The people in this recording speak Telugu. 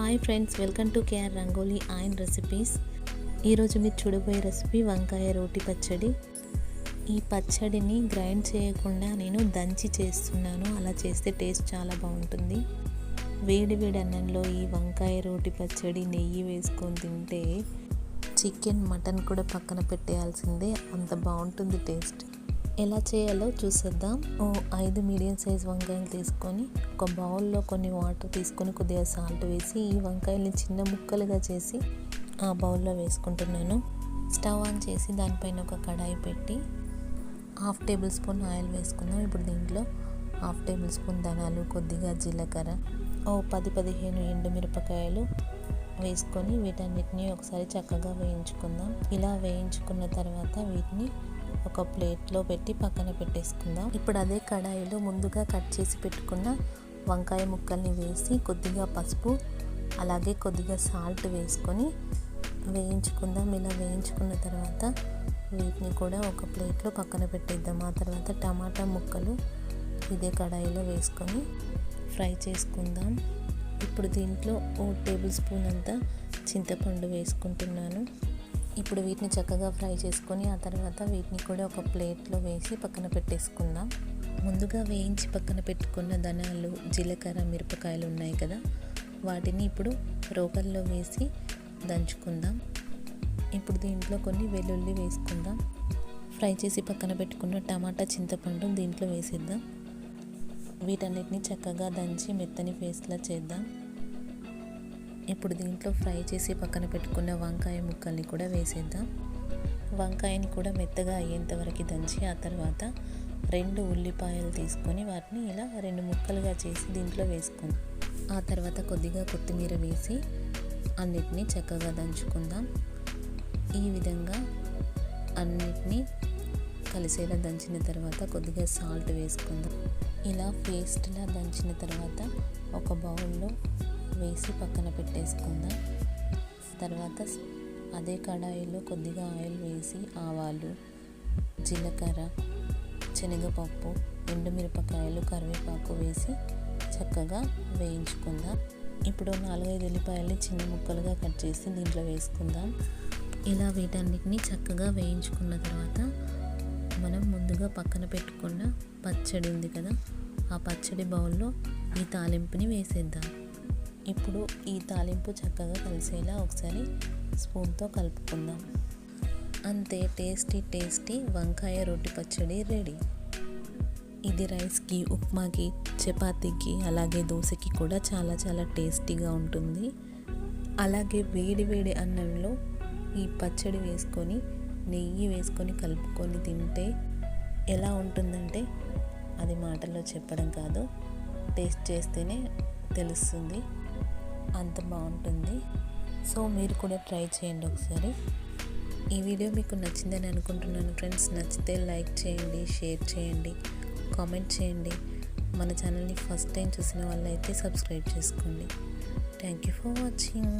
Hi friends, welcome to KR rangoli and recipes. ఈరోజు మీరు చూడబోయే రెసిపీ వంకాయ రోటి పచ్చడి. ఈ పచ్చడిని గ్రైండ్ చేయకుండా నేను దంచి చేస్తున్నాను. అలా చేస్తే టేస్ట్ చాలా బాగుంటుంది. వేడి వేడి అన్నంలో ఈ వంకాయ రోటి పచ్చడి నెయ్యి వేసుకొని తింటే చికెన్ మటన్ కూడా పక్కన పెట్టేయాల్సిందే, అంత బాగుంటుంది టేస్ట్. ఎలా చేయాలో చూసేద్దాం. 5 మీడియం సైజ్ వంకాయలు తీసుకొని ఒక బౌల్లో కొన్ని వాటర్ తీసుకొని కొద్దిగా సాల్ట్ వేసి ఈ వంకాయల్ని చిన్న ముక్కలుగా చేసి ఆ బౌల్లో వేసుకుంటున్నాను. స్టవ్ ఆన్ చేసి దానిపైన ఒక కడాయి పెట్టి 1/2 టేబుల్ స్పూన్ ఆయిల్ వేసుకుందాం. ఇప్పుడు దీంట్లో 1/2 టేబుల్ స్పూన్ ధనియాలు, కొద్దిగా జీలకర్ర, 10-15 ఎండుమిరపకాయలు వేసుకొని వీటన్నిటిని ఒకసారి చక్కగా వేయించుకుందాం. ఇలా వేయించుకున్న తర్వాత వీటిని ఒక ప్లేట్లో పెట్టి పక్కన పెట్టేసుకుందాం. ఇప్పుడు అదే కడాయిలో ముందుగా కట్ చేసి పెట్టుకున్న వంకాయ ముక్కల్ని వేసి కొద్దిగా పసుపు అలాగే కొద్దిగా సాల్ట్ వేసుకొని వేయించుకుందాం. ఇలా వేయించుకున్న తర్వాత వీటిని కూడా ఒక ప్లేట్లో పక్కన పెట్టేద్దాం. ఆ తర్వాత టమాటా ముక్కలు ఇదే కడాయిలో వేసుకొని ఫ్రై చేసుకుందాం. ఇప్పుడు దీంట్లో 1 టేబుల్ స్పూన్ అంతా చింతపండు వేసుకుంటున్నాను. ఇప్పుడు వీటిని చక్కగా ఫ్రై చేసుకొని ఆ తర్వాత వీటిని కూడా ఒక ప్లేట్లో వేసి పక్కన పెట్టేసుకుందాం. ముందుగా వేయించి పక్కన పెట్టుకున్న ధనియాలు, జీలకర్ర, మిరపకాయలు ఉన్నాయి కదా, వాటిని ఇప్పుడు రోకల్లో వేసి దంచుకుందాం. ఇప్పుడు దీంట్లో కొన్ని వెల్లుల్లి వేసుకుందాం. ఫ్రై చేసి పక్కన పెట్టుకున్న టమాటా, చింతపండు దీంట్లో వేసేద్దాం. వీటన్నిటిని చక్కగా దంచి మెత్తని పేస్ట్లా చేద్దాం. ఇప్పుడు దీంట్లో ఫ్రై చేసి పక్కన పెట్టుకున్న వంకాయ ముక్కల్ని కూడా వేసేద్దాం. వంకాయని కూడా మెత్తగా అయ్యేంత వరకు దంచి ఆ తర్వాత 2 ఉల్లిపాయలు తీసుకొని వాటిని ఇలా 2 ముక్కలుగా చేసి దీంట్లో వేసుకుందాం. ఆ తర్వాత కొద్దిగా కొత్తిమీర వేసి అన్నిటినీ చక్కగా దంచుకుందాం. ఈ విధంగా అన్నిటినీ కలిసేలా దంచిన తర్వాత కొద్దిగా సాల్ట్ వేసుకుందాం. ఇలా పేస్ట్లా దంచిన తర్వాత ఒక బౌల్లో వేసి పక్కన పెట్టేసుకుందాం. తర్వాత అదే కడాయిలో కొద్దిగా ఆయిల్ వేసి ఆవాలు, జీలకర్ర, శనగపప్పు, ఎండుమిరపకాయలు, కరివేపాకు వేసి చక్కగా వేయించుకుందాం. ఇప్పుడు 4-5 ఉల్లిపాయలు చిన్న ముక్కలుగా కట్ చేసి దీంట్లో వేసుకుందాం. ఇలా వీటన్నిటిని చక్కగా వేయించుకున్న తర్వాత మనం ముందుగా పక్కన పెట్టుకున్న పచ్చడి ఉంది కదా, ఆ పచ్చడి బౌల్లో ఈ తాలింపుని వేసేద్దాం. ఇప్పుడు ఈ తాలింపు చక్కగా కలిసేలా ఒకసారి స్పూన్తో కలుపుకుందాం. అంతే, టేస్టీ వంకాయ రోటి పచ్చడి రెడీ. ఇది రైస్కి, ఉప్మాకి, చపాతీకి అలాగే దోశకి కూడా చాలా టేస్టీగా ఉంటుంది. అలాగే వేడి అన్నంలో ఈ పచ్చడి వేసుకొని నెయ్యి వేసుకొని కలుపుకొని తింటే ఎలా ఉంటుందంటే అది మాటల్లో చెప్పడం కాదు, టేస్ట్ చేస్తేనే తెలుస్తుంది, అంత బాగుంటుంది. సో మీరు కూడా ట్రై చేయండి ఒకసారి. ఈ వీడియో మీకు నచ్చిందని అనుకుంటున్నాను ఫ్రెండ్స్. నచ్చితే లైక్ చేయండి, షేర్ చేయండి, కామెంట్ చేయండి. మన ఛానల్ని ఫస్ట్ టైం చూసిన వాళ్ళైతే సబ్స్క్రైబ్ చేసుకోండి. Thank you for watching.